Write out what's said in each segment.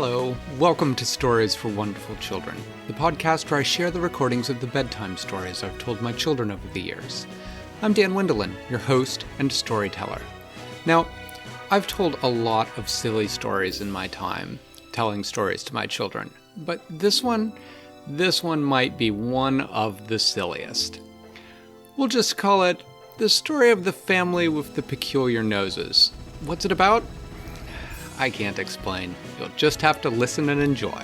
Hello, welcome to Stories for Wonderful Children, the podcast where I share the recordings of the bedtime stories I've told my children over the years. I'm Dan Wendelin, your host and storyteller. Now, I've told a lot of silly stories in my time, telling stories to my children, but this one might be one of the silliest. We'll just call it The Story of the Family with the Peculiar Noses. What's it about? I can't explain. You'll just have to listen and enjoy.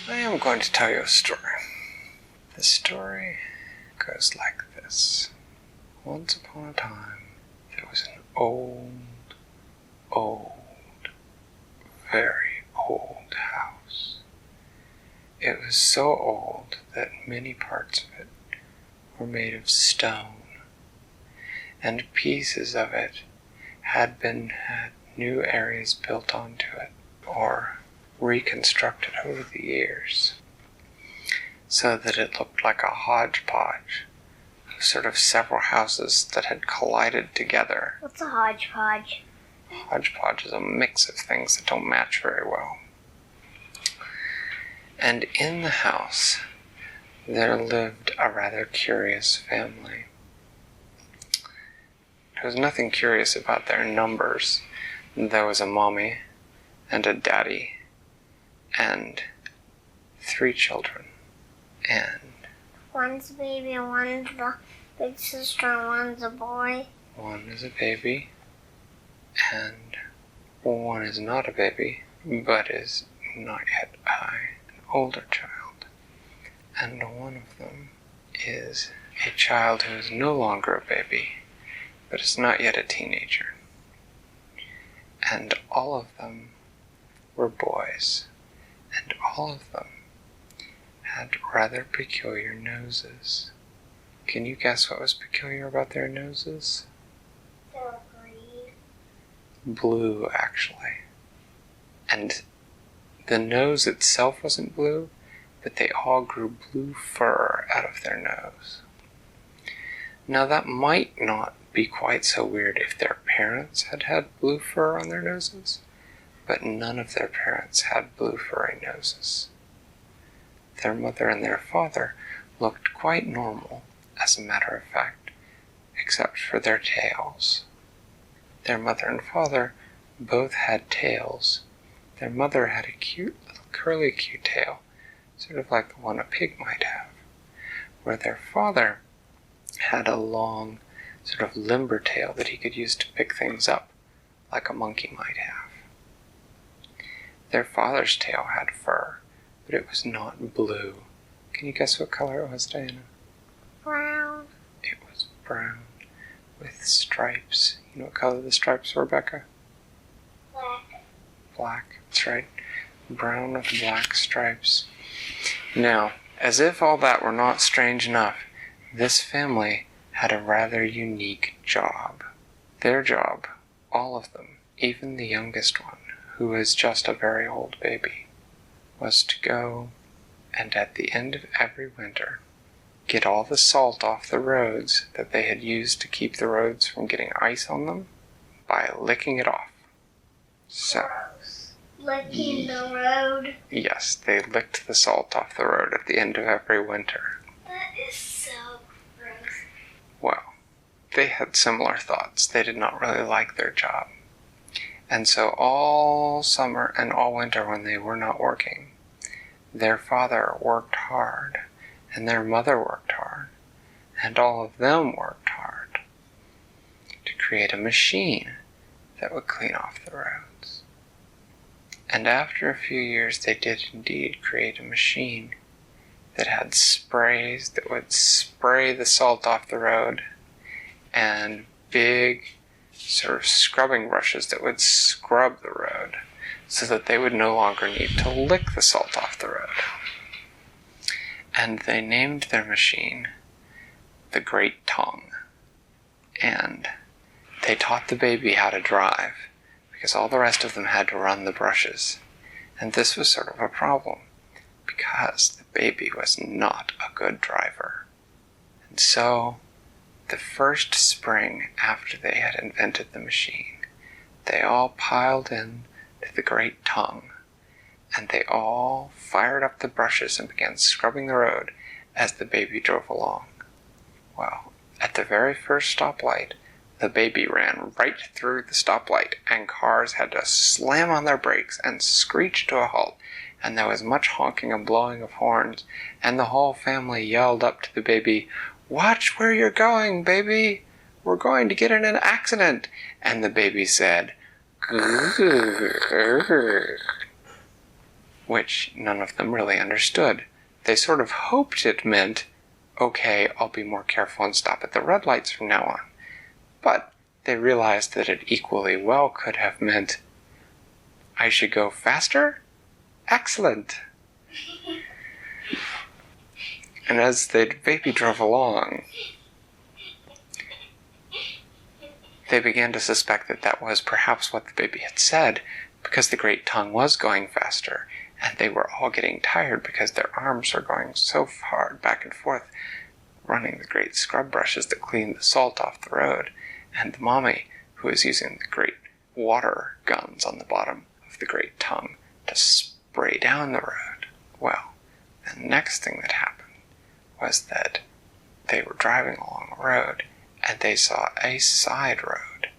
I am going to tell you a story. The story goes like this. Once upon a time, there was an old, very old house. It was so old that many parts of it were made of stone, and pieces of it had new areas built onto it or reconstructed over the years so that it looked like a hodgepodge of sort of several houses that had collided together. What's a hodgepodge? Hodgepodge is a mix of things that don't match very well. And in the house there lived a rather curious family. There was nothing curious about their numbers. There was a mommy and a daddy and 3 children. And one's a baby and one's the big sister and one's a boy. One is a baby and one is not a baby, but is not yet an older child. And one of them is a child who is no longer a baby, but is not yet a teenager. And all of them were boys, and all of them had rather peculiar noses. Can you guess what was peculiar about their noses? They were green. Blue, actually. And the nose itself wasn't blue, but they all grew blue fur out of their nose. Now that might not be quite so weird if their parents had blue fur on their noses, but none of their parents had blue furry noses. Their mother and their father looked quite normal, as a matter of fact, except for their tails. Their mother and father both had tails. Their mother had a cute little curly Q tail, sort of like the one a pig might have, where their father had a long sort of limber tail that he could use to pick things up, like a monkey might have. Their father's tail had fur, but it was not blue. Can you guess what color it was, Diana? Brown. It was brown, with stripes. You know what color the stripes were, Becca? Black. Black, that's right. Brown with black stripes. Now, as if all that were not strange enough, this family had a rather unique job. Their job, all of them, even the youngest one, who was just a very old baby, was to go and at the end of every winter get all the salt off the roads that they had used to keep the roads from getting ice on them by licking it off. So, licking the road? Yes, they licked the salt off the road at the end of every winter. That is so gross. Well, they had similar thoughts. They did not really like their job. And so all summer and all winter when they were not working, their father worked hard, and their mother worked hard, and all of them worked hard to create a machine that would clean off the roads. And after a few years, they did indeed create a machine that had sprays that would spray the salt off the road, and big sort of scrubbing brushes that would scrub the road so that they would no longer need to lick the salt off the road. And they named their machine the Great Tongue. And they taught the baby how to drive, because all the rest of them had to run the brushes. And this was sort of a problem, because the baby was not a good driver. And so, the first spring after they had invented the machine, they all piled in to the great tongue, and they all fired up the brushes and began scrubbing the road as the baby drove along. Well, at the very first stoplight, the baby ran right through the stoplight, and cars had to slam on their brakes and screech to a halt, and there was much honking and blowing of horns, and the whole family yelled up to the baby, "Watch where you're going, baby! We're going to get in an accident!" And the baby said, "Grrr," which none of them really understood. They sort of hoped it meant, "Okay, I'll be more careful and stop at the red lights from now on." But they realized that it equally well could have meant, "I should go faster? Excellent!" And as the baby drove along, they began to suspect that that was perhaps what the baby had said, because the great tongue was going faster, and they were all getting tired because their arms are going so far back and forth, running the great scrub brushes that clean the salt off the road, and the mommy, who was using the great water guns on the bottom of the great tongue to spray down the road. Well, the next thing that happened was that they were driving along a road, and they saw a side road.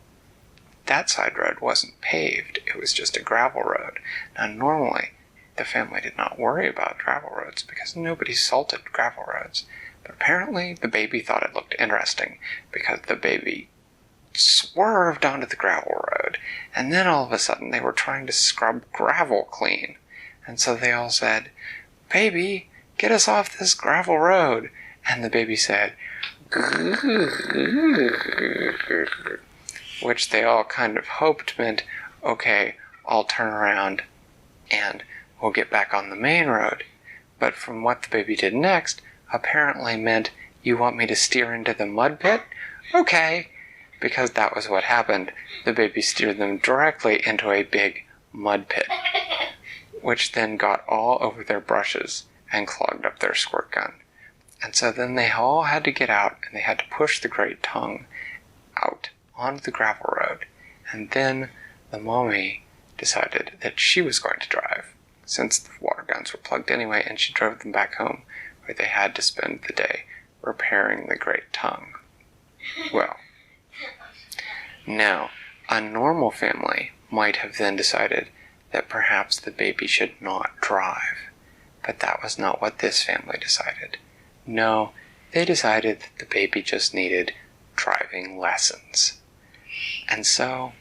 That side road wasn't paved, it was just a gravel road. Now normally, the family did not worry about gravel roads because nobody salted gravel roads. But apparently the baby thought it looked interesting because the baby swerved onto the gravel road, and then all of a sudden they were trying to scrub gravel clean. And so they all said, "Baby, get us off this gravel road." And the baby said, which they all kind of hoped meant, "Okay, I'll turn around and we'll get back on the main road." But from what the baby did next, apparently meant, "You want me to steer into the mud pit? Okay." Because that was what happened. The baby steered them directly into a big mud pit, which then got all over their brushes and clogged up their squirt gun. And so then they all had to get out, and they had to push the great tongue out onto the gravel road. And then the mommy decided that she was going to drive, since the water guns were plugged anyway, and she drove them back home, where they had to spend the day repairing the great tongue. Well, now, a normal family might have then decided that perhaps the baby should not drive. But that was not what this family decided. No, they decided that the baby just needed driving lessons. And so,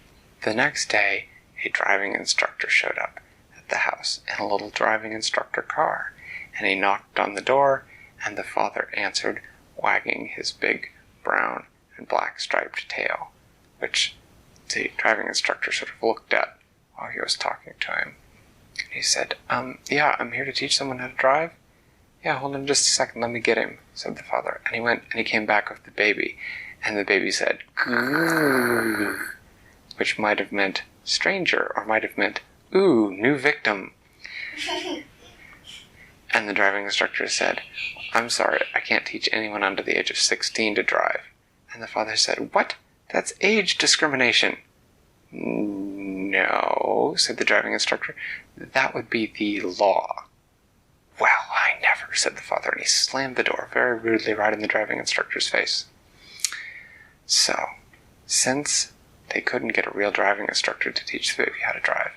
the next day, a driving instructor showed up at the house in a little driving instructor car, and he knocked on the door, and the father answered, wagging his big brown and black striped tail, which the driving instructor sort of looked at while he was talking to him. And he said, "Yeah, I'm here to teach someone how to drive." "Yeah, hold on just a second, let me get him," said the father. And he went and he came back with the baby, and the baby said, "Grrr," which might have meant stranger, or might have meant, "Ooh, new victim." And the driving instructor said, "I'm sorry, I can't teach anyone under the age of 16 to drive." And the father said, "What? That's age discrimination." "No," said the driving instructor, "that would be the law." "Well, I never," said the father, and he slammed the door very rudely right in the driving instructor's face. So, since they couldn't get a real driving instructor to teach the baby how to drive,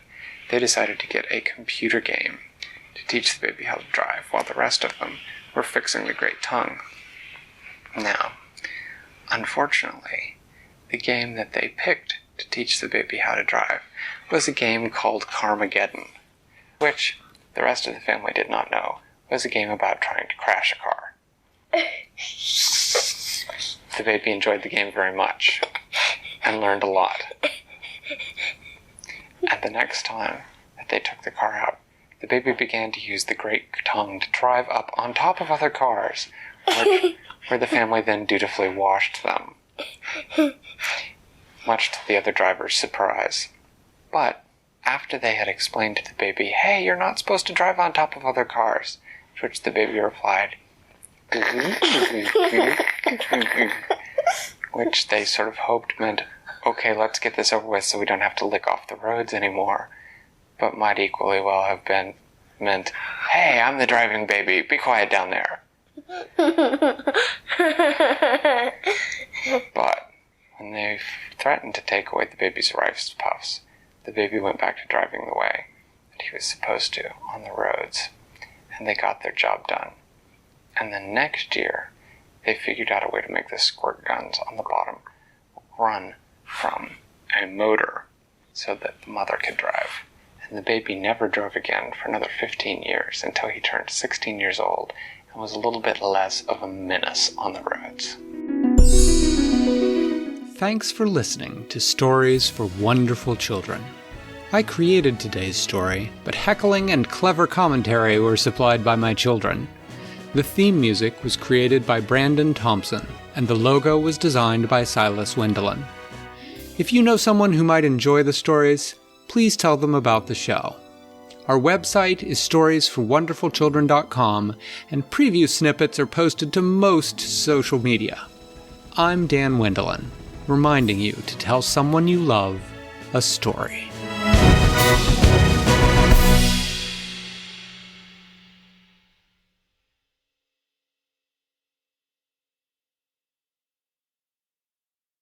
they decided to get a computer game to teach the baby how to drive, while the rest of them were fixing the great tongue. Now, unfortunately, the game that they picked to teach the baby how to drive was a game called Carmageddon, which the rest of the family did not know was a game about trying to crash a car. The baby enjoyed the game very much and learned a lot. And the next time that they took the car out, the baby began to use the great tongue to drive up on top of other cars, where the family then dutifully washed them, much to the other driver's surprise. But after they had explained to the baby, "Hey, you're not supposed to drive on top of other cars," to which the baby replied, which they sort of hoped meant, okay, let's get this over with so we don't have to lick off the roads anymore, but might equally well have been meant, hey, I'm the driving baby, be quiet down there. But when they threatened to take away the baby's rice puffs, the baby went back to driving the way that he was supposed to on the roads, and they got their job done. And the next year, they figured out a way to make the squirt guns on the bottom run from a motor so that the mother could drive. And the baby never drove again for another 15 years until he turned 16 years old and was a little bit less of a menace on the roads. Thanks for listening to Stories for Wonderful Children. I created today's story, but heckling and clever commentary were supplied by my children. The theme music was created by Brandon Thompson, and the logo was designed by Silas Wendelin. If you know someone who might enjoy the stories, please tell them about the show. Our website is storiesforwonderfulchildren.com, and preview snippets are posted to most social media. I'm Dan Wendelin, reminding you to tell someone you love a story.